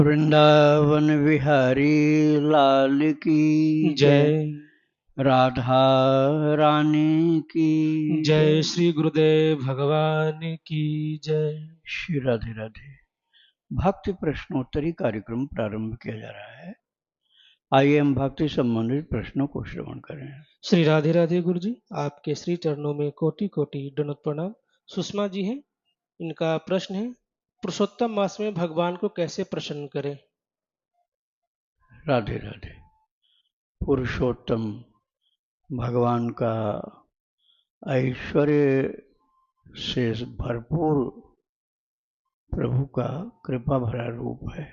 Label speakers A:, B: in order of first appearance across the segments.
A: वृंदावन विहारी लाल की जय।
B: जय
A: राधा रानी की
B: जय श्री गुरुदेव भगवान की जय।
A: श्री राधे राधे। भक्ति प्रश्नोत्तरी कार्यक्रम प्रारंभ किया जा रहा है। आइए हम भक्ति संबंधित प्रश्नों को श्रवण करें।
B: श्री राधे राधे गुरु जी, आपके श्री चरणों में कोटि कोटि दंडवत प्रणाम। सुषमा जी हैं, इनका प्रश्न है, पुरुषोत्तम मास में भगवान को कैसे प्रसन्न करें?
A: राधे राधे। पुरुषोत्तम भगवान का ऐश्वर्य से भरपूर प्रभु का कृपा भरा रूप है।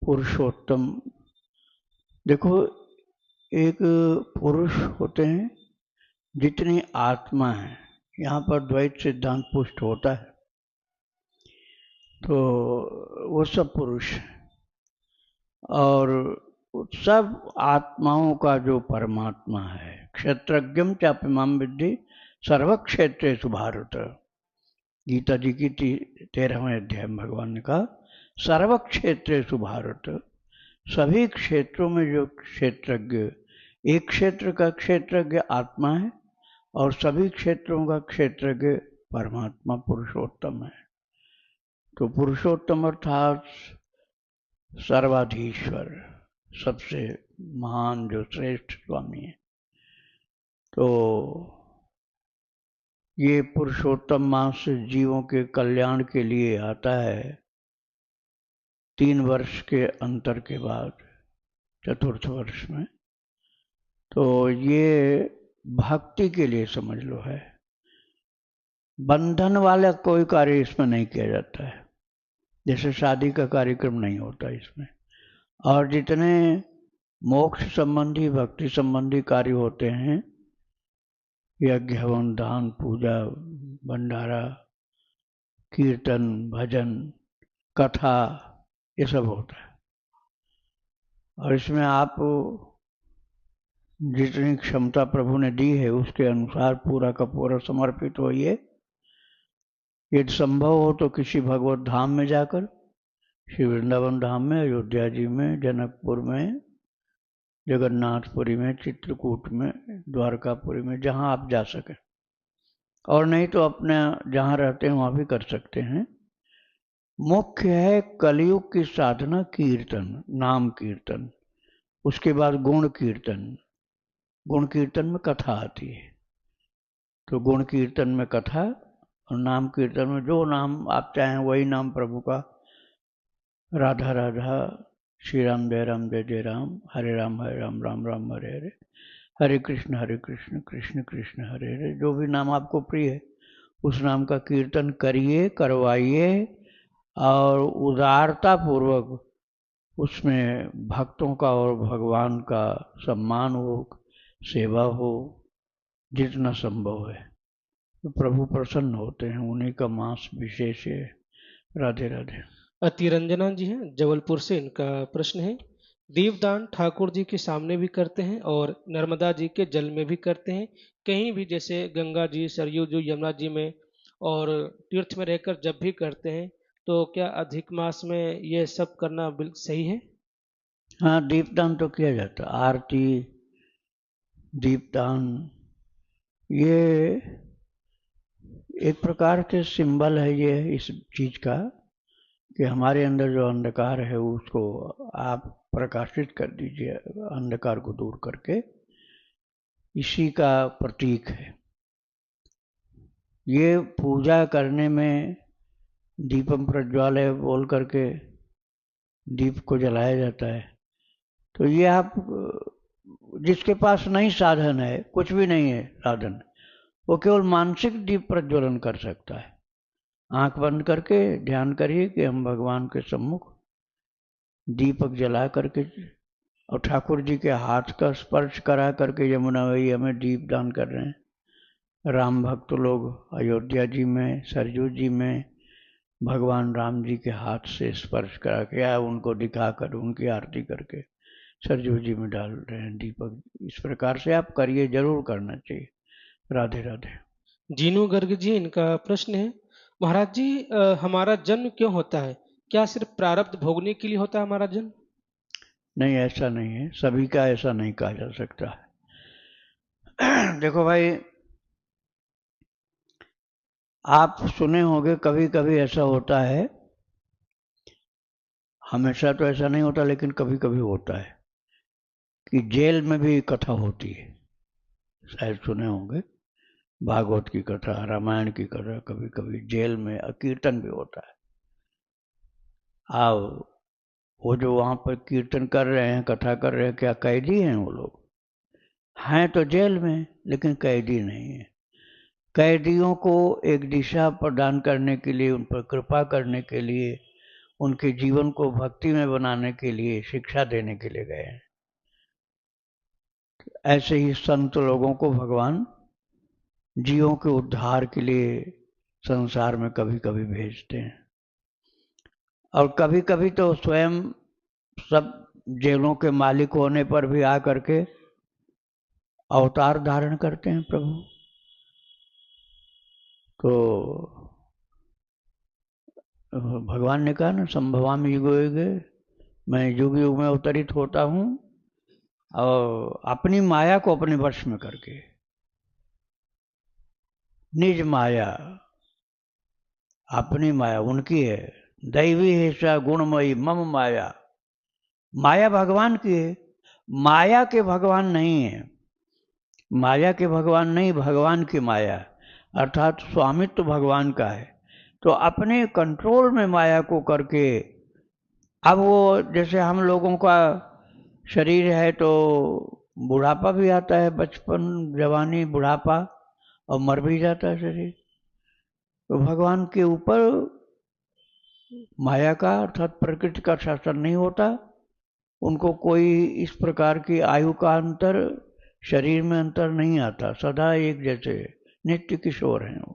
A: पुरुषोत्तम, देखो, एक पुरुष होते हैं, जितनी आत्मा है, यहाँ पर द्वैत सिद्धांत पुष्ट होता है, तो वो सब पुरुष है। और सब आत्माओं का जो परमात्मा है, क्षेत्रज्ञम चापिमाम विद्धि सर्वक्षेत्रेषु भारत, गीता जी की 13वें अध्याय में भगवान ने कहा सर्वक्षेत्रेषु भारत, सभी क्षेत्रों में जो क्षेत्रज्ञ, एक क्षेत्र का क्षेत्रज्ञ आत्मा है और सभी क्षेत्रों का क्षेत्रज्ञ परमात्मा पुरुषोत्तम है। तो पुरुषोत्तम अर्थात सर्वाधीश्वर, सबसे महान जो श्रेष्ठ स्वामी है। तो ये पुरुषोत्तम मास जीवों के कल्याण के लिए आता है 3 वर्ष के अंतर के बाद, चतुर्थ वर्ष में। तो ये भक्ति के लिए समझ लो है, बंधन वाला कोई कार्य इसमें नहीं किया जाता है, जैसे शादी का कार्यक्रम नहीं होता इसमें। और जितने मोक्ष संबंधी भक्ति संबंधी कार्य होते हैं, यज्ञ हवन दान पूजा भंडारा कीर्तन भजन कथा, ये सब होता है। और इसमें आप जितनी क्षमता प्रभु ने दी है उसके अनुसार पूरा का पूरा समर्पित होइए। यदि संभव हो तो किसी भगवत धाम में जाकर, श्री वृंदावन धाम में, अयोध्या जी में, जनकपुर में, जगन्नाथपुरी में, चित्रकूट में, द्वारकापुरी में, जहां आप जा सकें। और नहीं तो अपने जहां रहते हैं वहां भी कर सकते हैं। मुख्य है कलयुग की साधना कीर्तन, नाम कीर्तन, उसके बाद गुण कीर्तन। गुण कीर्तन में कथा आती है, तो गुण कीर्तन में कथा, और नाम कीर्तन में जो नाम आप चाहें वही नाम प्रभु का, राधा राधा, श्री राम जय जय राम, हरे राम राम राम हरे हरे, हरे कृष्ण कृष्ण कृष्ण हरे हरे, जो भी नाम आपको प्रिय है उस नाम का कीर्तन करिए, करवाइए, और उदारता पूर्वक उसमें भक्तों का और भगवान का सम्मान हो, सेवा हो, जितना संभव है। तो प्रभु प्रसन्न होते हैं, उन्हीं का मास विशेष है। राधे राधे।
B: अतिरंजना जी हैं, जबलपुर से, इनका प्रश्न है, दीपदान ठाकुर जी के सामने भी करते हैं और नर्मदा जी के जल में भी करते हैं, कहीं भी जैसे गंगा जी, सरयू जी, यमुना जी में, और तीर्थ में रहकर जब भी करते हैं, तो क्या अधिक मास में यह सब करना बिल्कुल सही है?
A: हाँ, दीपदान तो किया जाता, आरती, दीपदान, ये एक प्रकार के सिंबल है ये इस चीज का, कि हमारे अंदर जो अंधकार है उसको आप प्रकाशित कर दीजिए, अंधकार को दूर करके, इसी का प्रतीक है। ये पूजा करने में दीपम प्रज्वालय बोल करके दीप को जलाया जाता है। तो ये आप, जिसके पास नहीं साधन है, कुछ भी नहीं है साधन, वो केवल मानसिक दीप प्रज्वलन कर सकता है। आंख बंद करके ध्यान करिए कि हम भगवान के सम्मुख दीपक जला करके और ठाकुर जी के हाथ का स्पर्श करा करके यमुना वही हमें दीप दान कर रहे हैं। राम भक्त लोग अयोध्या जी में, सरयू जी में भगवान राम जी के हाथ से स्पर्श करा के या उनको दिखाकर उनकी आरती करके सरयू जी में डाल रहे हैं दीपक। इस प्रकार से आप करिए, जरूर करना चाहिए। राधे राधे।
B: जीनू गर्ग जी, इनका प्रश्न है, महाराज जी, हमारा जन्म क्यों होता है? क्या सिर्फ प्रारब्ध भोगने के लिए होता है हमारा जन्म?
A: नहीं, ऐसा नहीं है, सभी का ऐसा नहीं कहा जा सकता है। देखो भाई, आप सुने होंगे कभी कभी ऐसा होता है, हमेशा तो ऐसा नहीं होता लेकिन कभी कभी होता है कि जेल में भी कथा होती है। शायद सुने होंगे, भागवत की कथा, रामायण की कथा, कभी कभी जेल में कीर्तन भी होता है। आओ, वो जो वहां पर कीर्तन कर रहे हैं, कथा कर रहे हैं, क्या कैदी हैं वो लोग? हैं तो जेल में, लेकिन कैदी नहीं है। कैदियों को एक दिशा प्रदान करने के लिए, उन पर कृपा करने के लिए, उनके जीवन को भक्ति में बनाने के लिए, शिक्षा देने के लिए गए हैं। ऐसे ही संत लोगों को भगवान जीवों के उद्धार के लिए संसार में कभी कभी भेजते हैं, और कभी कभी तो स्वयं सब जेलों के मालिक होने पर भी आ करके अवतार धारण करते हैं प्रभु। तो भगवान ने कहा ना, संभवामि युगे युगे, मैं युग युग में अवतरित होता हूँ, और अपनी माया को अपने वश में करके, निज माया, अपनी माया उनकी है। दैवी हिस्सा गुणमयी मम माया, माया भगवान की है, माया के भगवान नहीं है। माया के भगवान नहीं, भगवान की माया, अर्थात स्वामित्व भगवान का है। तो अपने कंट्रोल में माया को करके, अब वो जैसे हम लोगों का शरीर है तो बुढ़ापा भी आता है, बचपन, जवानी, बुढ़ापा, और मर भी जाता है शरीर। तो भगवान के ऊपर माया का अर्थात प्रकृति का शासन नहीं होता। उनको कोई इस प्रकार की आयु का अंतर, शरीर में अंतर नहीं आता, सदा एक जैसे नित्य किशोर हैं वो।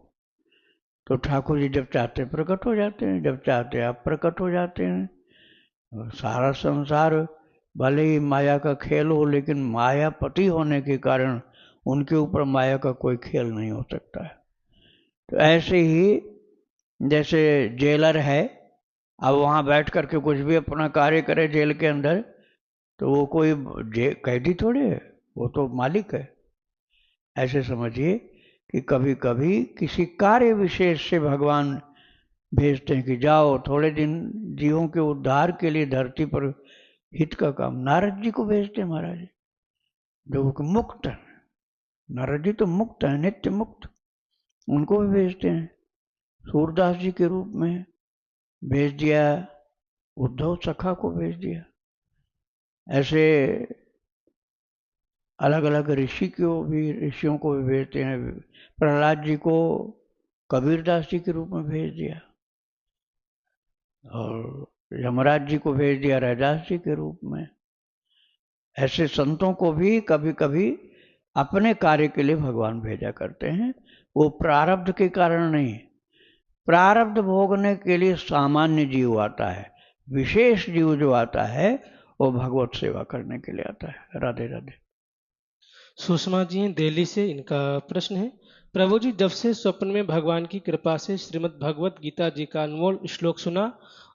A: तो ठाकुर जी जब चाहते प्रकट हो जाते हैं, जब चाहते आप प्रकट हो जाते हैं। सारा संसार भले ही माया का खेल हो, लेकिन मायापति होने के कारण उनके ऊपर माया का कोई खेल नहीं हो सकता है। तो ऐसे ही जैसे जेलर है, अब वहां बैठ करके कुछ भी अपना कार्य करे जेल के अंदर, तो वो कोई कैदी थोड़े है, वो तो मालिक है। ऐसे समझिए कि कभी कभी किसी कार्य विशेष से भगवान भेजते हैं कि जाओ थोड़े दिन जीवों के उद्धार के लिए धरती पर हित का काम। नारद जी को भेजते हैं महाराज, जो मुक्त है। नारद जी तो मुक्त है, नित्य मुक्त, उनको भी भेजते हैं। सूरदास जी के रूप में भेज दिया, उद्धव सखा को भेज दिया। ऐसे अलग अलग ऋषियों को भी भेजते हैं। प्रहलाद जी को कबीरदास जी के रूप में भेज दिया, और यमराज जी को भेज दिया रैदास जी के रूप में। ऐसे संतों को भी कभी कभी अपने कार्य के लिए भगवान भेजा करते हैं। वो प्रारब्ध के कारण नहीं, प्रारब्ध भोगने के लिए सामान्य जीव आता है, विशेष जीव जो आता है वो भगवत सेवा करने के लिए आता है। राधे राधे।
B: सुषमा जी हैं दिल्ली से, इनका प्रश्न है, प्रभु जी, जब से स्वप्न में भगवान की कृपा से श्रीमद् भगवत गीता जी का अनमोल श्लोक सुना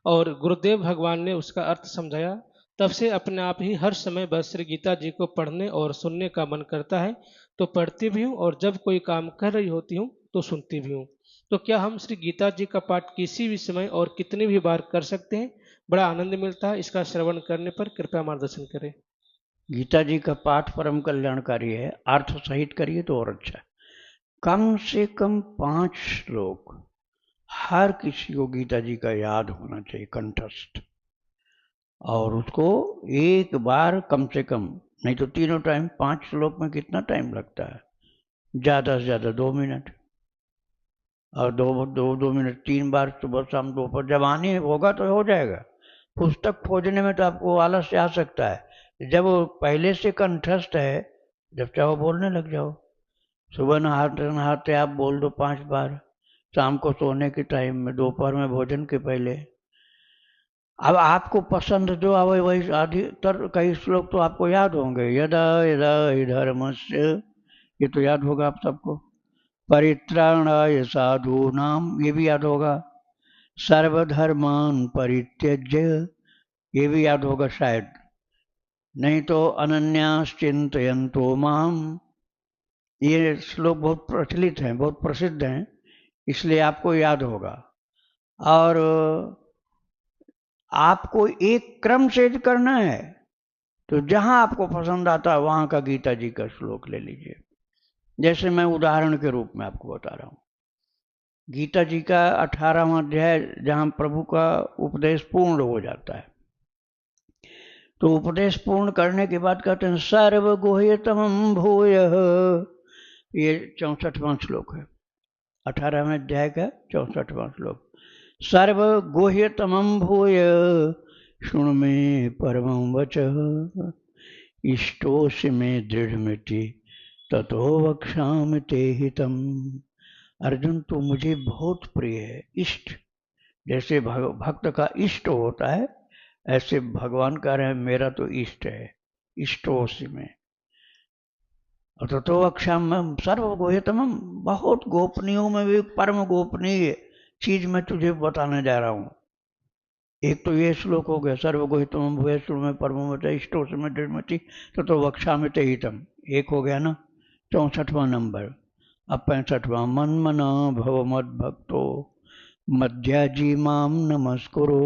B: और गुरुदेव भगवान ने उसका अर्थ समझाया, तब से अपने आप ही हर समय बस श्री गीता जी को पढ़ने और सुनने का मन करता है। तो पढ़ती भी हूँ और जब कोई काम कर रही होती हूँ तो सुनती भी हूँ। तो क्या हम श्री गीता जी का पाठ किसी भी समय और कितनी भी बार कर सकते हैं? बड़ा आनंद मिलता है इसका श्रवण करने पर, कृपया मार्गदर्शन करें।
A: गीता जी का पाठ परम कल्याणकारी है, अर्थ सहित करिए तो और अच्छा। कम से कम 5 श्लोक हर किसी को गीता जी का याद होना चाहिए, कंठस्थ, और उसको एक बार कम से कम, नहीं तो तीनों टाइम। 5 श्लोक में कितना टाइम लगता है? ज़्यादा से ज़्यादा 2 मिनट, और दो मिनट 3 बार सुबह शाम दोपहर। जब आने होगा तो हो जाएगा। पुस्तक खोजने में तो आपको आलस्य आ सकता है, जब वो पहले से कंठस्थ है, जब चाहो बोलने लग जाओ। सुबह नहाते नहाते आप बोल दो 5 बार, शाम को सोने के टाइम में, दोपहर में भोजन के पहले। अब आपको पसंद जो आवे वही, अधिकतर कई श्लोक तो आपको याद होंगे। यदा यदा हि धर्मस्य, ये तो याद होगा आप सबको। परित्राणाय साधूनाम, ये भी याद होगा। सर्वधर्मान परित्यज्य, ये भी याद होगा शायद, नहीं तो अनन्याश्चिन्तयन्तो माम, ये श्लोक बहुत प्रचलित हैं, बहुत प्रसिद्ध हैं, इसलिए आपको याद होगा। और आपको एक क्रम से करना है, तो जहां आपको पसंद आता है वहां का गीता जी का श्लोक ले लीजिए। जैसे मैं उदाहरण के रूप में आपको बता रहा हूं, गीता जी का 18वां अध्याय जहां प्रभु का उपदेश पूर्ण हो जाता है, तो उपदेश पूर्ण करने के बाद कहते हैं सर्वगुह्यतमं भूय, ये 64वां श्लोक है, 18वें अध्याय का 64वां श्लोक। सर्वगुह्यतमं भूय शृणु मे परमं वचः, इष्टोऽसि मे दृढ़मिति ततो वक्ष्यामि ते हितम्। अर्जुन, तो मुझे बहुत प्रिय है। इष्ट, जैसे भक्त का इष्ट होता है, ऐसे भगवान कह रहे हैं मेरा तो इष्ट है, इष्टोऽसि में। ततो वक्ष्यामि सर्वगुह्यतमं, बहुत गोपनीयों में भी परम गोपनीय चीज मैं तुझे बताने जा रहा हूं। एक तो ये श्लोक हो गया, सर्वगुह्यतमं भूय शृणु मे परमं वचः इष्टोऽसि मे दृढ़मिति ततो वक्ष्यामि ते हितम्, एक हो गया ना, 64वां नंबर। अब 65वां, मन्मना भव मद्भक्तो मध्याजी माम नमस्कुरु,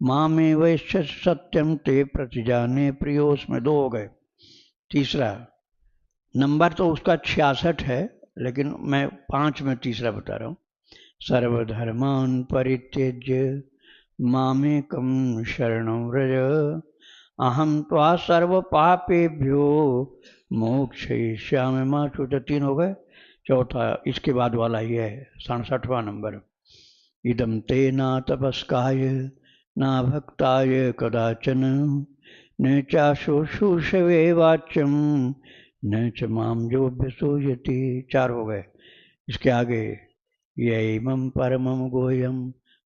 A: मामे वैश्य सत्यम ते प्रतिजाने प्रियोस्मे, 2 हो गए। तीसरा नंबर तो उसका 66 है, लेकिन मैं 5 में तीसरा बता रहा हूं। सर्वधर्मान् परित्यज्य मामेकं शरणं व्रज, अहम त्वा सर्व पापेभ्यो मोक्षयिष्यामि मा शुच, 3 हो गए। चौथा इसके बाद वाला ये है 67वां नंबर, इदं ते न तपस्काय न भक्ताय कदाचन न चाशुश्रूषवे वाच्यं न च माम योऽभ्यसूयति, 4 हो गए। इसके आगे यैमं परमं गुह्यं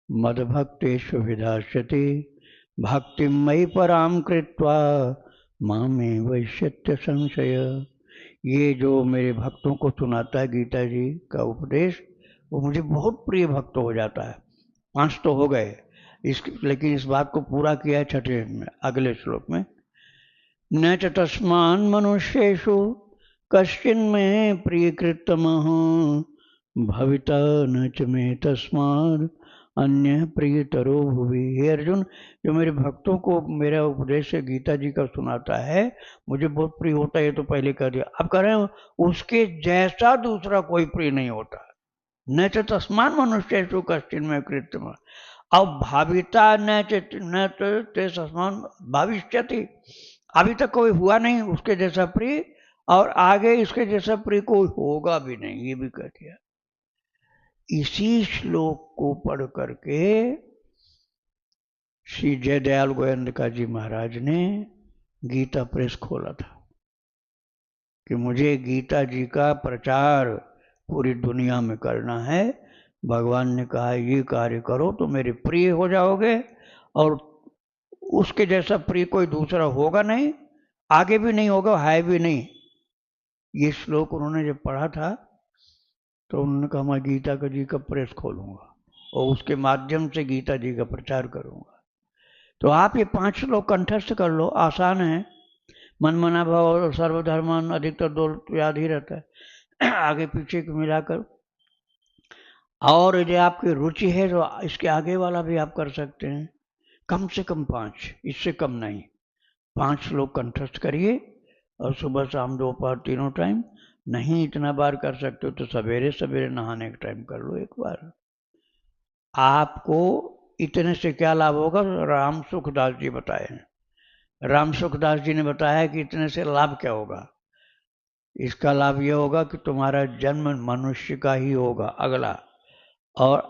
A: मद्भक्तेषु विधास्यति, भक्तिं मयि परां कृत्वा मामे वैश्यत्य संशय। ये जो मेरे भक्तों को सुनाता है गीता जी का उपदेश, वो मुझे बहुत प्रिय भक्त हो जाता है। 5 तो हो गए, लेकिन इस बात को पूरा किया है 6ठे में, अगले श्लोक में, न च तस्मान् मनुष्येषु कश्चिन्मे प्रियकृतमः भविता न च मे तस्माद् अन्य प्रियतरो भुवि। हे अर्जुन, जो मेरे भक्तों को मेरा उपदेश से गीता जी का सुनाता है, मुझे बहुत प्रिय होता है, ये तो पहले कह दिया। अब कह रहे हैं उसके जैसा दूसरा कोई प्रिय नहीं होता। न च तस्मान् मनुष्येषु कश्चिन्मे कृतमः, अब भाविता न ते तस्मान् भविष्यति, अभी तक कोई हुआ नहीं उसके जैसा प्रिय, और आगे इसके जैसा प्रिय कोई होगा भी नहीं, ये भी कह दिया। इसी श्लोक को पढ़ करके श्री जयदयाल गोयंदका जी महाराज ने गीता प्रेस खोला था कि मुझे गीता जी का प्रचार पूरी दुनिया में करना है। भगवान ने कहा ये कार्य करो तो मेरे प्रिय हो जाओगे, और उसके जैसा प्रिय कोई दूसरा होगा नहीं, आगे भी नहीं होगा, है भी नहीं। ये श्लोक उन्होंने जब पढ़ा था तो उन्होंने कहा मैं गीता का जी का प्रेस खोलूंगा और उसके माध्यम से गीता जी का प्रचार करूंगा। तो आप ये 5 श्लोक कंठस्थ कर लो, आसान है। मन मना भाव और सर्वधर्मान, अधिकतर 2 तो याद ही रहता है, आगे पीछे को मिलाकर। और यदि आपकी रुचि है तो इसके आगे वाला भी आप कर सकते हैं, कम से कम 5, इससे कम नहीं। 5 श्लोक कंठस्थ करिए और सुबह शाम दोपहर तीनों टाइम, नहीं इतना बार कर सकते हो तो सवेरे सवेरे नहाने के टाइम कर लो एक बार। आपको इतने से क्या लाभ होगा, राम सुखदास जी बताए हैं। राम सुखदास जी ने बताया कि इतने से लाभ क्या होगा। इसका लाभ यह होगा कि तुम्हारा जन्म मनुष्य का ही होगा अगला, और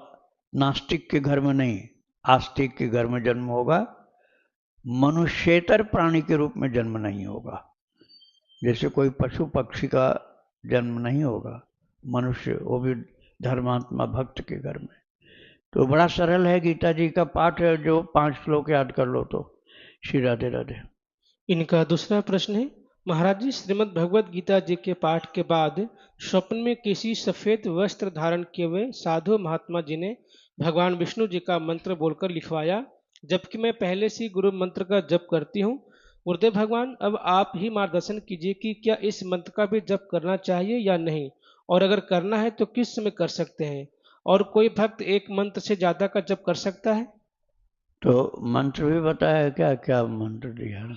A: नास्तिक के घर में नहीं, आस्तिक के घर में जन्म होगा। मनुष्येतर प्राणी के रूप में जन्म नहीं होगा, जैसे कोई पशु पक्षी का जन्म नहीं होगा, मनुष्य, वो भी धर्मात्मा भक्त के घर में। तो बड़ा सरल है गीता जी का पाठ है, जो 5 श्लोक याद कर लो तो। श्री राधे राधे।
B: इनका दूसरा प्रश्न है, महाराज जी श्रीमद् भगवत गीता जी के पाठ के बाद स्वप्न में किसी सफेद वस्त्र धारण किए हुए साधु महात्मा जी ने भगवान विष्णु जी का मंत्र बोलकर लिखवाया, जबकि मैं पहले से ही गुरु मंत्र का जप करती हूँ। गुरुदेव भगवान, अब आप ही मार्गदर्शन कीजिए कि क्या इस मंत्र का भी जप करना चाहिए या नहीं, और अगर करना है तो किस समय कर सकते हैं, और कोई भक्त एक मंत्र से ज्यादा का जप कर सकता है?
A: तो मंत्र भी बताया क्या, क्या मंत्र दिया है?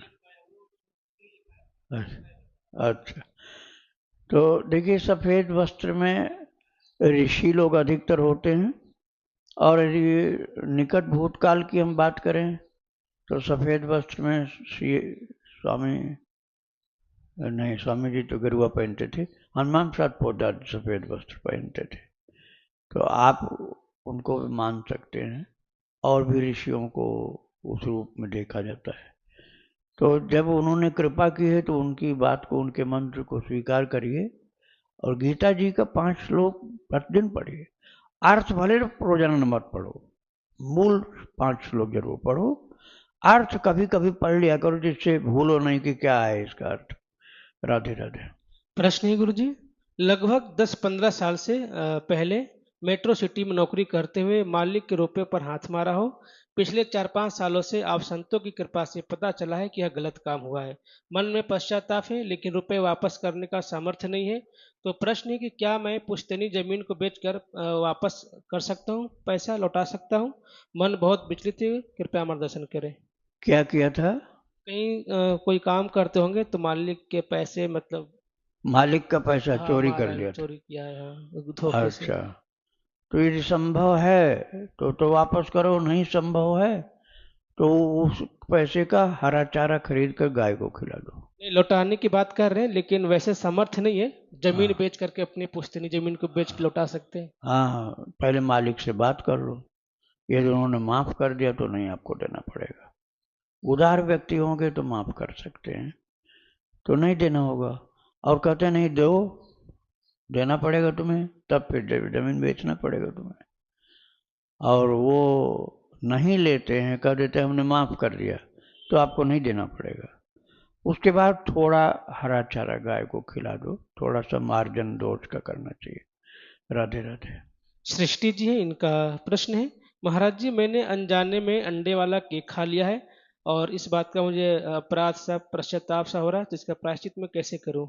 A: अच्छा, तो देखिए, सफेद वस्त्र में ऋषि लोग अधिकतर होते हैं, और यदि निकट भूतकाल की हम बात करें तो सफेद वस्त्र में श्री स्वामी, नहीं, स्वामी जी तो गेरुआ पहनते थे, हनुमान प्रसाद पोद्दार सफेद वस्त्र पहनते थे। तो आप उनको भी मान सकते हैं, और भी ऋषियों को उस रूप में देखा जाता है। तो जब उन्होंने कृपा की है तो उनकी बात को, उनके मंत्र को स्वीकार करिए, और गीता जी का 5 श्लोक प्रतिदिन पढ़िए। अर्थ भले रोजाना मत पढ़ो, मूल 5 श्लोक जरूर पढ़ो, अर्थ कभी कभी पढ़ लिया करो, जिससे भूलो नहीं कि क्या है इसका अर्थ। राधे राधे।
B: प्रश्न है गुरुजी, लगभग 10-15 साल से पहले मेट्रो सिटी में नौकरी करते हुए मालिक के रुपये पर हाथ मारा हो। पिछले 4-5 सालों से आप संतों की कृपा से पता चला है कि यह गलत काम हुआ है। मन में पश्चाताप है, लेकिन रुपए वापस करने का सामर्थ्य नहीं है। तो प्रश्न है कि क्या मैं पुश्तैनी जमीन को बेचकर वापस कर सकता हूँ, पैसा लौटा सकता हूँ? मन बहुत विचलित है, कृपया मार्गदर्शन करें।
A: क्या किया था?
B: कहीं कोई काम करते होंगे तो मालिक के पैसे, मतलब
A: मालिक का पैसा
B: हाँ,
A: चोरी कर
B: मारा
A: लिया था?
B: चोरी किया है, हाँ, धोखे से।
A: अच्छा, तो यदि संभव है तो वापस करो, नहीं संभव है तो उस पैसे का हरा चारा खरीद कर गाय को खिला दो।
B: नहीं, लौटाने की बात कर रहे हैं, लेकिन वैसे सामर्थ्य नहीं है। जमीन
A: हाँ
B: बेच करके अपनी पुश्तैनी जमीन को बेच के लौटा सकते हैं।
A: हाँ, पहले मालिक से बात कर लो, यदि उन्होंने माफ कर दिया तो नहीं आपको देना पड़ेगा। उदार व्यक्ति होंगे तो माफ कर सकते हैं, तो नहीं देना होगा। और कहते नहीं दो, देना पड़ेगा तुम्हें, तब फिर जमीन बेचना पड़ेगा तुम्हें। और वो नहीं लेते हैं, कह देते हैं हमने माफ कर दिया, तो आपको नहीं देना पड़ेगा। उसके बाद थोड़ा हरा चारा गाय को खिला दो, थोड़ा सा मार्जन दोष का करना चाहिए। राधे राधे।
B: सृष्टि जी है, इनका प्रश्न है, महाराज जी, मैंने अनजाने में अंडे वाला केक खा लिया है, और इस बात का मुझे अपराध सा, पश्चाताप सा हो रहा है, तो इसका प्रायश्चित मैं कैसे करूं?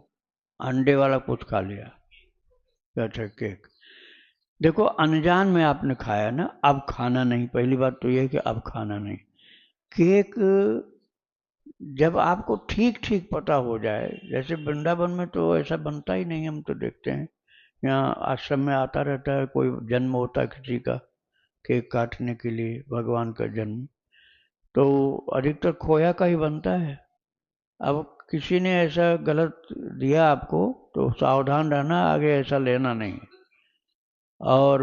A: अंडे वाला कुछ खा लिया? अच्छा, केक। देखो, अनजान में आपने खाया ना, अब खाना नहीं। पहली बात तो यह है कि अब खाना नहीं। केक जब आपको ठीक ठीक पता हो जाए, जैसे वृंदावन में तो ऐसा बनता ही नहीं, हम तो देखते हैं यहाँ आश्रम में आता रहता है, कोई जन्म होता है किसी का, केक काटने के लिए भगवान का जन्म, तो अधिकतर खोया का ही बनता है। अब किसी ने ऐसा गलत दिया आपको तो सावधान रहना, आगे ऐसा लेना नहीं। और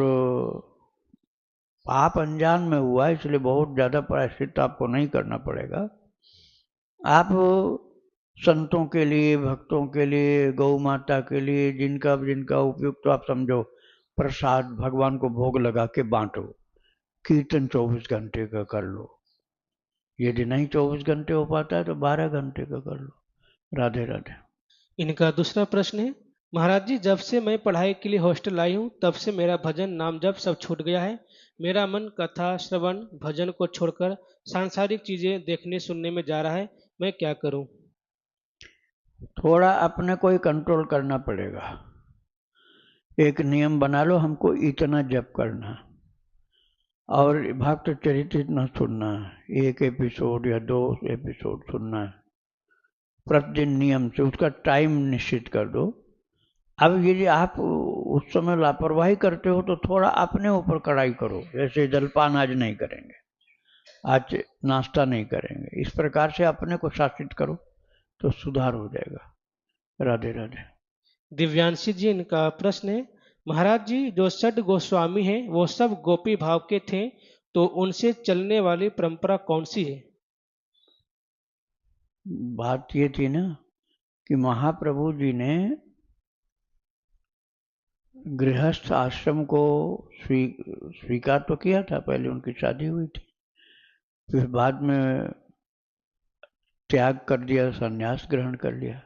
A: पाप अनजान में हुआ, इसलिए बहुत ज़्यादा प्रायश्चित आपको नहीं करना पड़ेगा। आप संतों के लिए, भक्तों के लिए, गौ माता के लिए, जिनका जिनका उपयुक्त तो आप समझो, प्रसाद भगवान को भोग लगा के बांटो। कीर्तन 24 घंटे का कर लो, यदि नहीं 24 घंटे हो पाता है तो 12 घंटे का कर लो। राधे राधे।
B: इनका दूसरा प्रश्न है, महाराज जी, जब से मैं पढ़ाई के लिए हॉस्टल आई हूँ, तब से मेरा भजन नाम जप सब छूट गया है। मेरा मन कथा श्रवण भजन को छोड़कर सांसारिक चीजें देखने सुनने में जा रहा है। मैं क्या करूं?
A: थोड़ा अपने को ही कंट्रोल करना पड़ेगा। एक नियम बना लो, हमको इतना जप करना, और भक्त चरित्र इतना सुनना, एक एपिसोड या 2 एपिसोड सुनना है प्रतिदिन नियम से। उसका टाइम निश्चित कर दो। अब यदि आप उस समय लापरवाही करते हो तो थोड़ा अपने ऊपर कड़ाई करो, जैसे जलपान आज नहीं करेंगे, आज नाश्ता नहीं करेंगे, इस प्रकार से अपने को शासित करो तो सुधार हो जाएगा। राधे राधे।
B: दिव्यांशी जी, इनका प्रश्न है, महाराज जी, जो षड गोस्वामी हैं वो सब गोपी भाव के थे, तो उनसे चलने वाली परंपरा कौन सी है?
A: बात ये थी ना कि महाप्रभु जी ने गृहस्थ आश्रम को स्वीकार तो किया था, पहले उनकी शादी हुई थी, फिर बाद में त्याग कर दिया, संन्यास ग्रहण कर लिया,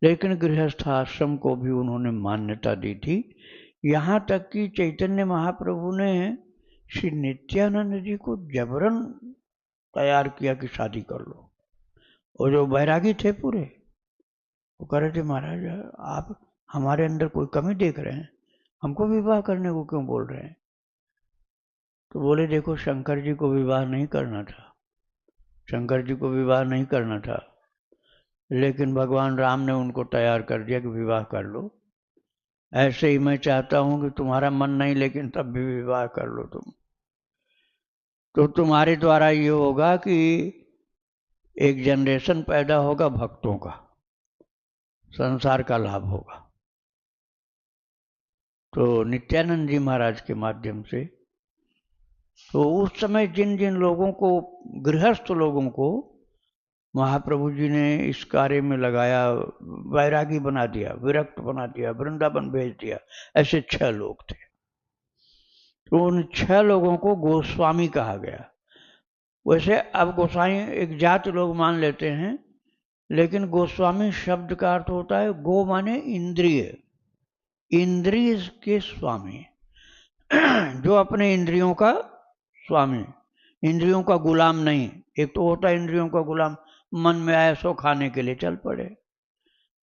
A: लेकिन गृहस्थ आश्रम को भी उन्होंने मान्यता दी थी। यहाँ तक कि चैतन्य महाप्रभु ने श्री नित्यानंद जी को जबरन तैयार किया कि शादी कर लो। और जो बैरागी थे पूरे, वो कह रहे थे महाराज आप हमारे अंदर कोई कमी देख रहे हैं, हमको विवाह करने को क्यों बोल रहे हैं? तो बोले देखो शंकर जी को विवाह नहीं करना था, शंकर जी को विवाह नहीं करना था, लेकिन भगवान राम ने उनको तैयार कर दिया कि विवाह कर लो। ऐसे ही मैं चाहता हूं कि तुम्हारा मन नहीं, लेकिन तब भी विवाह कर लो तुम। तो तुम्हारे द्वारा ये होगा कि एक जनरेशन पैदा होगा भक्तों का, संसार का लाभ होगा। तो नित्यानंद जी महाराज के माध्यम से, तो उस समय जिन जिन लोगों को, गृहस्थ लोगों को महाप्रभु जी ने इस कार्य में लगाया, वैरागी बना दिया, विरक्त बना दिया, वृंदावन भेज दिया, ऐसे 6 लोग थे। तो उन 6 लोगों को गोस्वामी कहा गया। वैसे अब गोसाई एक जात लोग मान लेते हैं, लेकिन गोस्वामी शब्द का अर्थ होता है गो माने इंद्रिय, इंद्रिय के स्वामी, जो अपने इंद्रियों का स्वामी, इंद्रियों का गुलाम नहीं। एक तो होता है इंद्रियों का गुलाम, मन में आया सो खाने के लिए चल पड़े,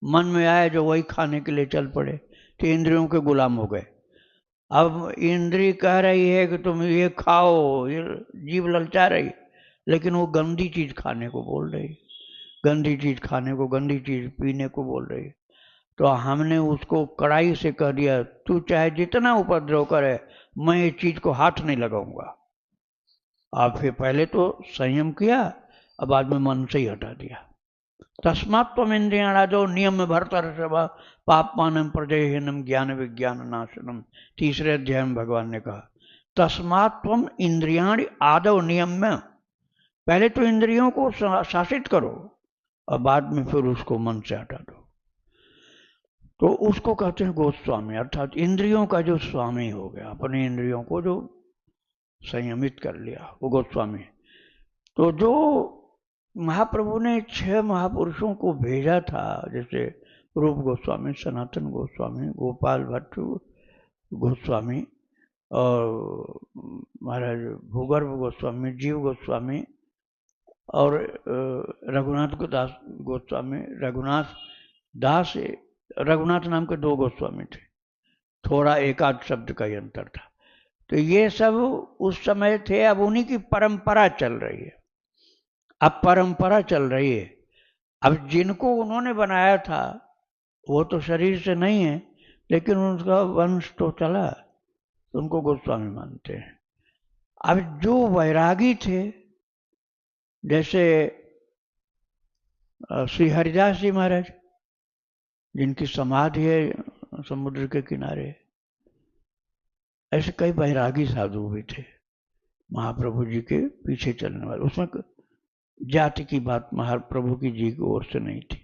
A: मन में आया जो वही खाने के लिए चल पड़े, तो इंद्रियों के गुलाम हो गए। अब इंद्रिय कह रही है कि तुम ये खाओ, ये जीभ ललचा रही, लेकिन वो गंदी चीज खाने को बोल रही, गंदी चीज खाने को, गंदी चीज पीने को बोल रही। तो हमने उसको कड़ाई से कह दिया तू चाहे जितना उपद्रव करे, मैं ये चीज को हाथ नहीं लगाऊंगा। आप फिर पहले तो संयम किया, अब बाद में मन से ही हटा दिया। तस्मात् त्वम इंद्रियाणादो नियम भरतर्षभ पापमानम प्रजयहीनम ज्ञान विज्ञान नाशनम। 3रे अध्याय में भगवान ने कहा तस्मात् त्वम इंद्रियाणि आदौ नियम में, पहले तो इंद्रियों को शासित करो और बाद में फिर उसको मन से हटा दो। तो उसको कहते हैं गोस्वामी, अर्थात इंद्रियों का जो स्वामी हो गया, अपने इंद्रियों को जो संयमित कर लिया, वो गोस्वामी। तो जो महाप्रभु ने 6 महापुरुषों को भेजा था, जैसे रूप गोस्वामी, सनातन गोस्वामी, गोपाल भट्ट गोस्वामी और महाराज भूगर्भ गोस्वामी, जीव गोस्वामी और रघुनाथ दास गोस्वामी। रघुनाथ दास, रघुनाथ नाम के 2 गोस्वामी थे, थोड़ा एकाध शब्द का ही अंतर था। तो ये सब उस समय थे, अब उन्हीं की परंपरा चल रही है, अब परंपरा चल रही है। अब जिनको उन्होंने बनाया था वो तो शरीर से नहीं है, लेकिन उनका वंश तो चला, उनको गोस्वामी मानते हैं। अब जो वैरागी थे, जैसे श्री हरिदास जी महाराज, जिनकी समाधि है समुद्र के किनारे, ऐसे कई वैरागी साधु भी थे महाप्रभु जी के पीछे चलने वाले। उसमें जाति की बात महाप्रभु की जी की ओर से नहीं थी।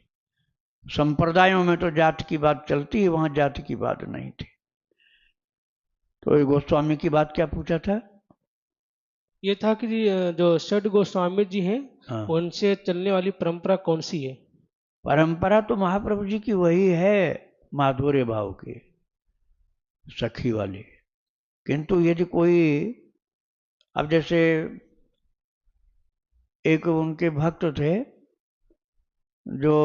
A: संप्रदायों में तो जाति की बात चलती है, वहां जाति की बात नहीं थी। तो ये गोस्वामी की बात क्या पूछा था?
B: ये था कि जो षड गोस्वामी जी हैं,
A: हाँ।
B: उनसे चलने वाली परंपरा कौन सी है?
A: परंपरा तो महाप्रभु जी की वही है, माधुर्य भाव की, सखी वाली। किंतु यदि कोई, अब जैसे एक उनके भक्त थे जो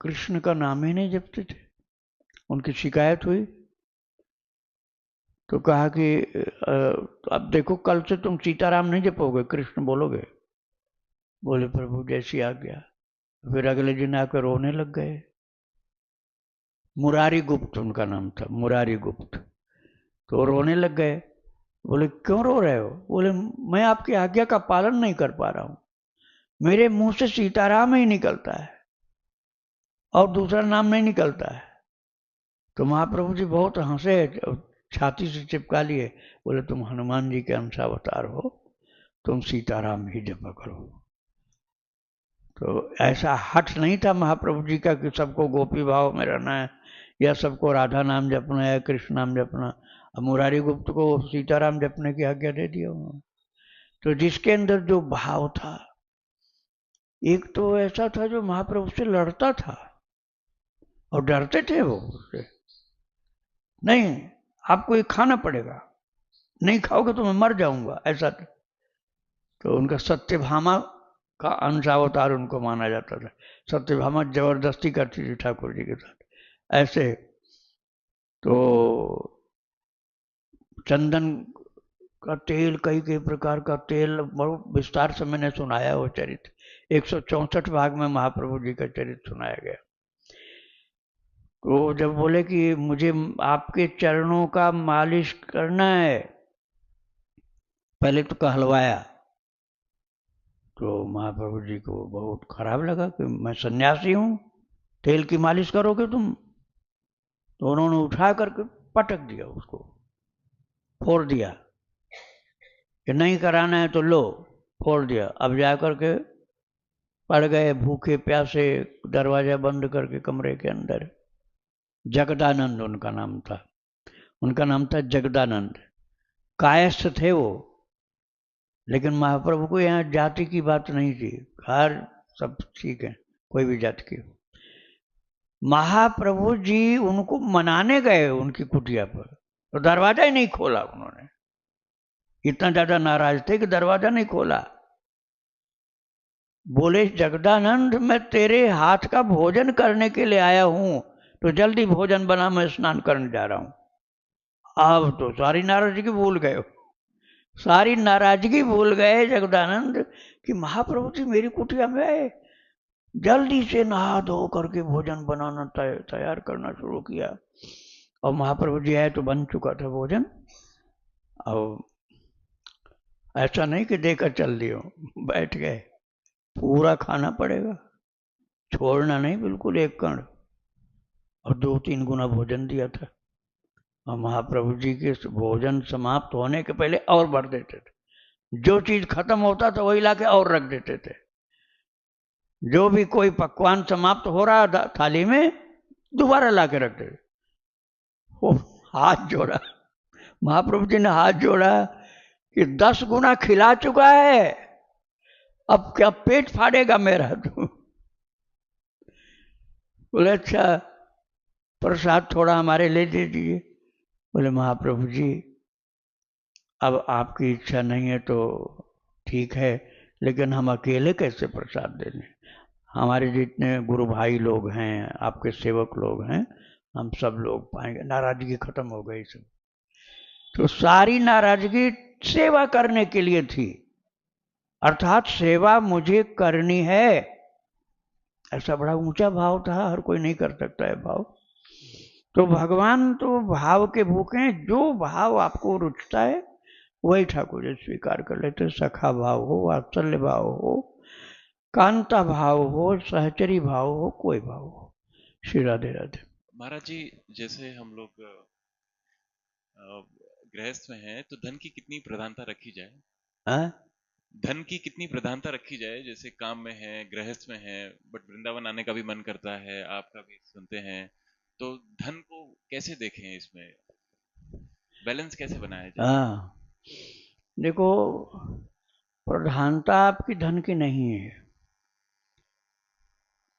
A: कृष्ण का नाम ही नहीं जपते थे, उनकी शिकायत हुई तो कहा कि अब देखो कल से तुम सीताराम नहीं जपोगे, कृष्ण बोलोगे। बोले प्रभु जैसी आ गया। फिर अगले दिन आकर रोने लग गए। मुरारी गुप्त उनका नाम था, मुरारी गुप्त। तो रोने लग गए। बोले क्यों रो रहे हो? बोले मैं आपकी आज्ञा का पालन नहीं कर पा रहा हूं, मेरे मुंह से सीताराम ही निकलता है और दूसरा नाम नहीं निकलता है। तो महाप्रभु जी बहुत हंसे, छाती से चिपका लिए। बोले तुम हनुमान जी के अंशावतार हो, तुम सीताराम ही जपा करो। तो ऐसा हठ नहीं था महाप्रभु जी का कि सबको गोपी भाव में रहना है या सबको राधा नाम जपना है, कृष्ण नाम जपना। अब मुरारी गुप्त को सीताराम जपने की आज्ञा दे दिया उन्होंने। तो जिसके अंदर जो भाव था, एक तो ऐसा था जो महाप्रभु से लड़ता था और डरते थे वो उससे, नहीं आपको ये खाना पड़ेगा, नहीं खाओगे तो मैं मर जाऊंगा, ऐसा था। तो उनका सत्यभामा का अंशावतार उनको माना जाता था। सत्यभामा जबरदस्ती करती थी ठाकुर जी के साथ ऐसे। तो चंदन का तेल, कई कई प्रकार का तेल, बहुत विस्तार से मैंने सुनाया वो चरित्र। 164 भाग में महाप्रभु जी का चरित्र सुनाया गया। तो जब बोले कि मुझे आपके चरणों का मालिश करना है, पहले तो कहलवाया, तो महाप्रभु जी को बहुत खराब लगा कि मैं सन्यासी हूं, तेल की मालिश करोगे तुम। तो उन्होंने उठा करके पटक दिया, उसको फोड़ दिया कि नहीं कराना है तो लो, फोड़ दिया। अब जाकर के पड़ गए भूखे प्यासे, दरवाजा बंद करके कमरे के अंदर। जगदानंद उनका नाम था, उनका नाम था जगदानंद। कायस्थ थे वो, लेकिन महाप्रभु को यहाँ जाति की बात नहीं थी, हर सब ठीक है, कोई भी जाति की। महाप्रभु जी उनको मनाने गए उनकी कुटिया पर, तो दरवाजा ही नहीं खोला उन्होंने। इतना ज्यादा नाराज थे कि दरवाजा नहीं खोला। बोले जगदानंद, मैं तेरे हाथ का भोजन करने के लिए आया हूं, तो जल्दी भोजन बना, मैं स्नान करने जा रहा हूं। अब तो सारी नाराजगी भूल गए, सारी नाराजगी भूल गए जगदानंद कि महाप्रभु जी मेरी कुटिया में आए। जल्दी से नहा धो करके भोजन बनाना तैयार करना शुरू किया। और महाप्रभु जी आए तो बन चुका था भोजन। और ऐसा नहीं कि देकर चल दियो, बैठ गए, पूरा खाना पड़ेगा, छोड़ना नहीं बिल्कुल एक कण। और 2-3 गुना भोजन दिया था। और महाप्रभु जी के भोजन समाप्त होने के पहले और भर देते थे। जो चीज खत्म होता था वही लाके और रख देते थे। जो भी कोई पकवान समाप्त हो रहा थाली में, दोबारा लाके रख देते। वो हाथ जोड़ा, महाप्रभु जी ने हाथ जोड़ा कि 10 गुना खिला चुका है, अब क्या पेट फाड़ेगा मेरा तू। बोले अच्छा प्रसाद थोड़ा हमारे ले दीजिए। बोले महाप्रभु जी अब आपकी इच्छा नहीं है तो ठीक है, लेकिन हम अकेले कैसे प्रसाद दे दें। हमारे जितने गुरु भाई लोग हैं, आपके सेवक लोग हैं, हम सब लोग पाएंगे। नाराजगी खत्म हो गई सब। तो सारी नाराजगी सेवा करने के लिए थी, अर्थात सेवा मुझे करनी है, ऐसा बड़ा ऊंचा भाव था, हर कोई नहीं कर सकता है भाव। तो भगवान तो भाव के भूखे हैं, जो भाव आपको रुचता है वही ठाकुर जी स्वीकार कर लेते। सखा भाव हो, वात्सल्य भाव हो, कांता भाव हो, सहचरी भाव हो, कोई भाव हो। श्री राधे राधे।
C: महाराज जी, जैसे हम लोग गृहस्थ में हैं, तो धन की कितनी प्रधानता रखी जाए?
A: हाँ?
C: धन की कितनी प्रधानता रखी जाए? जैसे काम में है, गृहस्थ में है, बट वृंदावन आने का भी मन करता है, आपका भी सुनते हैं, तो धन को कैसे देखें? इसमें बैलेंस कैसे बनाया जाए?
A: हाँ, देखो प्रधानता आपकी धन की नहीं है।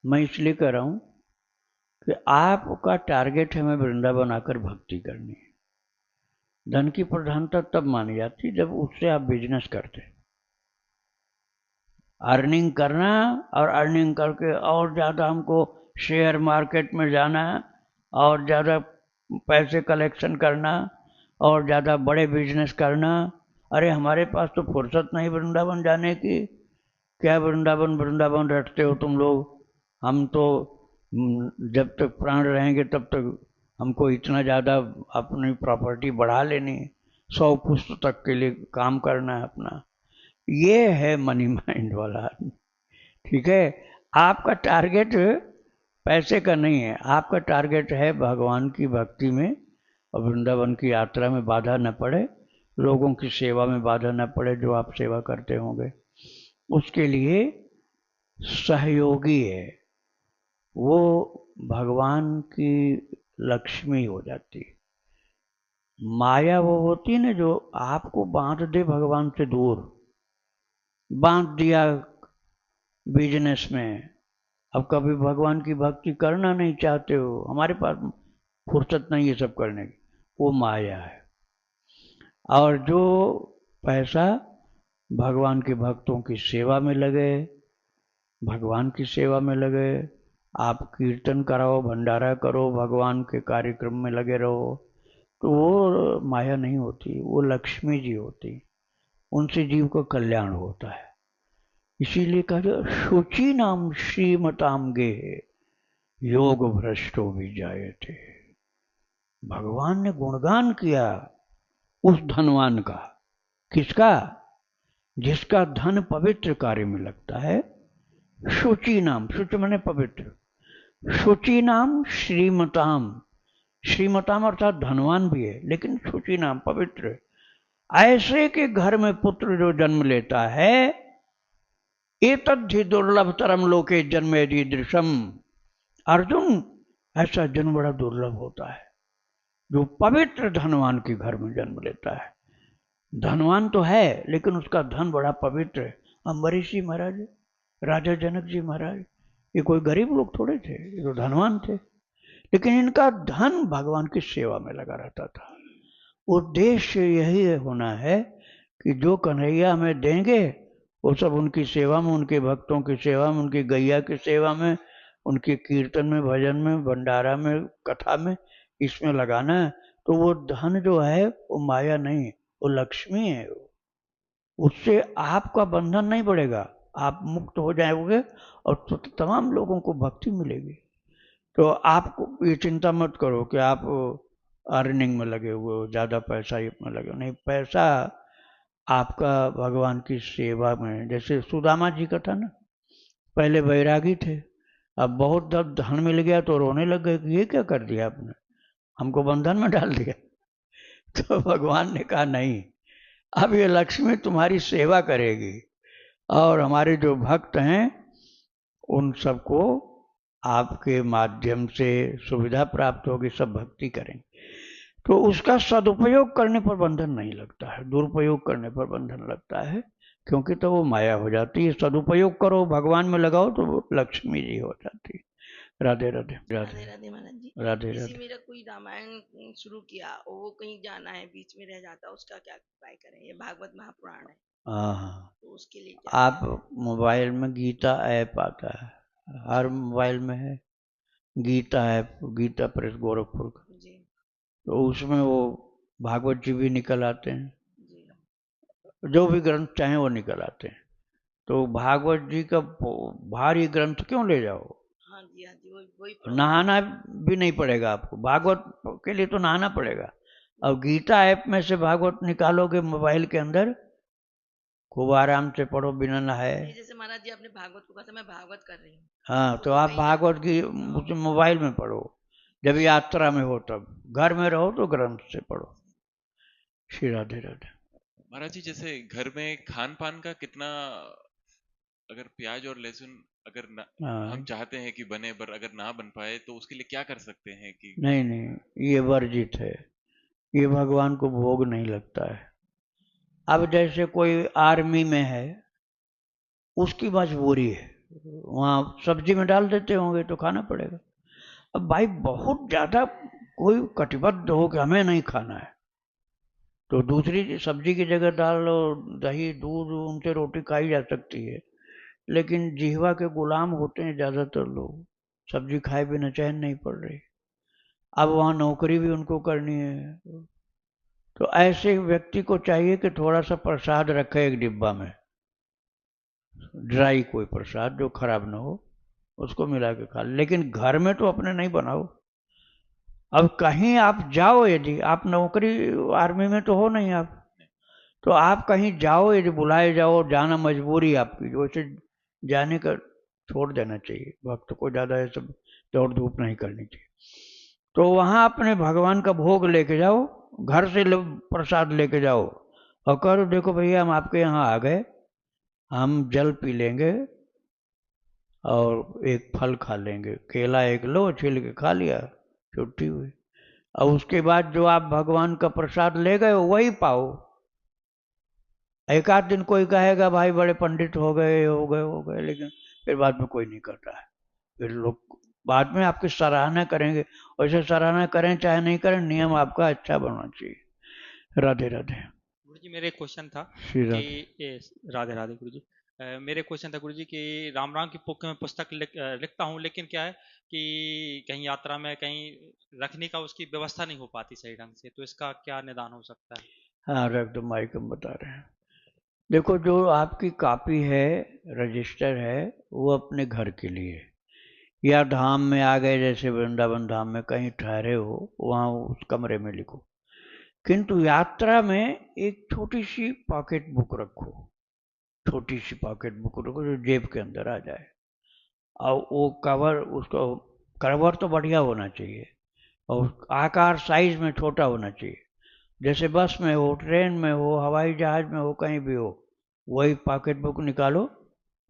A: मैं इसलिए कह रहा हूं कि आपका टारगेट है मैं वृंदावन आकर भक्ति करनी है। धन की प्रधानता तब मानी जाती जब उससे आप बिजनेस करते, अर्निंग करना, और अर्निंग करके और ज़्यादा हमको शेयर मार्केट में जाना, और ज़्यादा पैसे कलेक्शन करना, और ज़्यादा बड़े बिजनेस करना। अरे हमारे पास तो फुर्सत नहीं वृंदावन जाने की। क्या वृंदावन वृंदावन रटते हो तुम लोग। हम तो जब तक प्राण रहेंगे तब तक हमको इतना ज़्यादा अपनी प्रॉपर्टी बढ़ा लेनी है, 100 पुस्त तक के लिए काम करना है अपना। ये है मनी माइंड वाला आदमी। ठीक है, आपका टारगेट पैसे का नहीं है, आपका टारगेट है भगवान की भक्ति में, और वृंदावन की यात्रा में बाधा न पड़े, लोगों की सेवा में बाधा न पड़े जो आप सेवा करते होंगे, उसके लिए सहयोगी है वो, भगवान की लक्ष्मी हो जाती है। माया वो होती है ना जो आपको बांध दे भगवान से दूर, बांध दिया बिजनेस में, अब कभी भगवान की भक्ति करना नहीं चाहते हो, हमारे पास फुर्सत नहीं है सब करने की, वो माया है। और जो पैसा भगवान के भक्तों की सेवा में लगे, भगवान की सेवा में लगे, आप कीर्तन कराओ, भंडारा करो, भगवान के कार्यक्रम में लगे रहो, तो वो माया नहीं होती, वो लक्ष्मी जी होती, उनसे जीव का कल्याण होता है। इसीलिए कहा शुचि नाम श्रीमताम गे योग भ्रष्टो भी जाए थे। भगवान ने गुणगान किया उस धनवान का। किसका? जिसका धन पवित्र कार्य में लगता है। शुचि नाम, शुचि माने पवित्र, शुचि नाम श्रीमताम, श्रीमताम अर्थात धनवान भी है लेकिन शुचि नाम पवित्र। ऐसे के घर में पुत्र जो जन्म लेता है, एतद्धि दुर्लभतरम लोके जन्मे दृशम। अर्जुन, ऐसा जन्म बड़ा दुर्लभ होता है जो पवित्र धनवान के घर में जन्म लेता है। धनवान तो है लेकिन उसका धन बड़ा पवित्र है। अम्बरीश जी महाराज, राजा जनक जी महाराज, ये कोई गरीब लोग थोड़े थे, ये तो धनवान थे, लेकिन इनका धन भगवान की सेवा में लगा रहता था। उद्देश्य यही होना है कि जो कन्हैया हमें देंगे वो सब उनकी सेवा में, उनके भक्तों की सेवा में, उनकी गैया की सेवा में, उनके कीर्तन में, भजन में, भंडारा में, कथा में, इसमें लगाना है। तो वो धन जो है वो माया नहीं, वो लक्ष्मी है। उससे आपका बंधन नहीं बढ़ेगा, आप मुक्त हो जाओगे और तमाम लोगों को भक्ति मिलेगी। तो आपको ये चिंता मत करो कि आप अर्निंग में लगे हुए हो, ज़्यादा पैसा में लगे हो, नहीं, पैसा आपका भगवान की सेवा में। जैसे सुदामा जी का था ना, पहले वैरागी थे, अब बहुत धन मिल गया तो रोने लग गए कि ये क्या कर दिया आपने, हमको बंधन में डाल दिया। तो भगवान ने कहा नहीं, अब ये लक्ष्मी तुम्हारी सेवा करेगी और हमारे जो भक्त हैं उन सबको आपके माध्यम से सुविधा प्राप्त होगी, सब भक्ति करेंगे। तो उसका सदुपयोग करने पर बंधन नहीं लगता है, दुरुपयोग करने पर बंधन लगता है, क्योंकि तो वो माया हो जाती है। सदुपयोग करो, भगवान में लगाओ तो वो लक्ष्मी जी हो जाती है। राधे राधे
D: राधे राधे महाराज जी।
A: राधे
D: किसी
A: राधे।
D: मेरा कोई रामायण शुरू किया और वो कहीं जाना है, बीच में रह जाता, उसका क्या उपाय करें? ये भागवत महापुराण है
A: हाँ,
D: तो उसके लिए क्या
A: आप मोबाइल में गीता ऐप आता है, हर मोबाइल में है गीता ऐप, गीता प्रेस गोरखपुर का,
D: जी
A: तो उसमें वो भागवत जी भी निकल आते हैं,
D: जी
A: जो भी ग्रंथ चाहें वो निकल आते हैं। तो भागवत जी का भारी ग्रंथ क्यों ले जाओ?
D: हाँ जी वही पढ़ो।
A: नहाना भी नहीं पड़ेगा आपको, भागवत के लिए तो नहाना पड़ेगा। और गीता ऐप में से भागवत निकालोगे मोबाइल के अंदर, खूब आराम से पढ़ो बिना नहाए।
D: नहीं, जैसे महाराज जी आपने भागवत को कहा था, मैं भागवत कर रही हूँ,
A: हाँ, तो
D: वो
A: आप
D: कहीं
A: भागवत की मोबाइल में पढ़ो, जब यात्रा में हो तब। घर में रहो तो ग्रंथ से पढ़ो। श्री राधे राधे।
C: महाराज जी, जैसे घर में खान पान का कितना, अगर प्याज और लहसुन अगर
A: हाँ,
C: हम चाहते हैं कि बने, पर अगर ना बन पाए तो उसके लिए क्या कर सकते हैं कि
A: नहीं नहीं, ये वर्जित है, ये भगवान को भोग नहीं लगता है। अब जैसे कोई आर्मी में है, उसकी मजबूरी है, वहाँ सब्जी में डाल देते होंगे तो खाना पड़ेगा। अब भाई बहुत ज्यादा कोई कटिबद्ध हो कि हमें नहीं खाना है, तो दूसरी सब्जी की जगह डाल लो, दही दूध, उनसे रोटी खाई जा सकती है। लेकिन जिह्वा के गुलाम होते हैं ज्यादातर लोग, सब्जी खाए बिना चैन नहीं पड़ रही। अब वहाँ नौकरी भी उनको करनी है, तो ऐसे व्यक्ति को चाहिए कि थोड़ा सा प्रसाद रखे एक डिब्बा में, ड्राई कोई प्रसाद जो खराब ना हो, उसको मिला के खा। लेकिन घर में तो अपने नहीं बनाओ। अब कहीं आप जाओ, यदि आप नौकरी आर्मी में तो हो नहीं आप, तो आप कहीं जाओ, यदि बुलाए जाओ, जाना मजबूरी आपकी, वैसे जाने का छोड़ देना चाहिए। भक्त को ज्यादा ये सब दौड़ धूप नहीं करनी चाहिए। तो वहां अपने भगवान का भोग लेके जाओ, घर से प्रसाद लेके जाओ और करो देखो भैया हम आपके यहाँ आ गए, हम जल पी लेंगे और एक फल खा लेंगे, केला एक लो, छिल के खा लिया, छुट्टी हुई। और उसके बाद जो आप भगवान का प्रसाद ले गए वही पाओ। एक आध दिन कोई कहेगा भाई बड़े पंडित हो गए, लेकिन फिर बाद में कोई नहीं करता है। फिर लोग बाद में आपकी सराहना करेंगे, वैसे सराहना करें चाहे नहीं करें, नियम आपका अच्छा बनना चाहिए। राधे राधे।
E: जी मेरे एक क्वेश्चन था
A: श्री
E: कि
A: राधे।
E: राधे राधे गुरु जी। मेरे क्वेश्चन था गुरु जी कि राम राम की पुस्तक में पुस्तक लिखता हूँ, लेकिन क्या है कि कहीं यात्रा में कहीं रखने का उसकी व्यवस्था नहीं हो पाती सही ढंग से, तो इसका क्या निदान हो सकता है?
A: हाँ, रख दो, माइक हम बता रहे हैं। देखो, जो आपकी कॉपी है, रजिस्टर है, वो अपने घर के लिए, या धाम में आ गए जैसे वृंदावन धाम में कहीं ठहरे हो, वहाँ उस कमरे में लिखो। किंतु यात्रा में एक छोटी सी पॉकेट बुक रखो, छोटी सी पॉकेट बुक रखो जो जेब के अंदर आ जाए। और वो कवर, उसका कवर तो बढ़िया होना चाहिए और आकार साइज में छोटा होना चाहिए। जैसे बस में हो, ट्रेन में हो, हवाई जहाज में हो, कहीं भी हो, वही पॉकेट बुक निकालो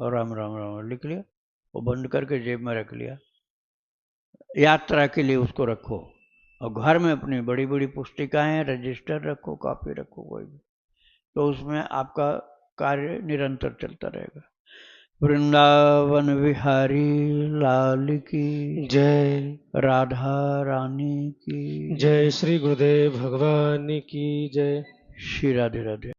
A: और राम राम राम लिख लिया, वो बंद करके जेब में रख लिया। यात्रा के लिए उसको रखो। और घर में अपनी बड़ी बड़ी पुस्तिकाएं, रजिस्टर रखो, कॉपी रखो, कोई भी, तो उसमें आपका कार्य निरंतर चलता रहेगा। वृंदावन विहारी लाल की
B: जय।
A: राधा रानी की
B: जय श्री गुरुदेव भगवान की जय।
A: श्री राधे राधे।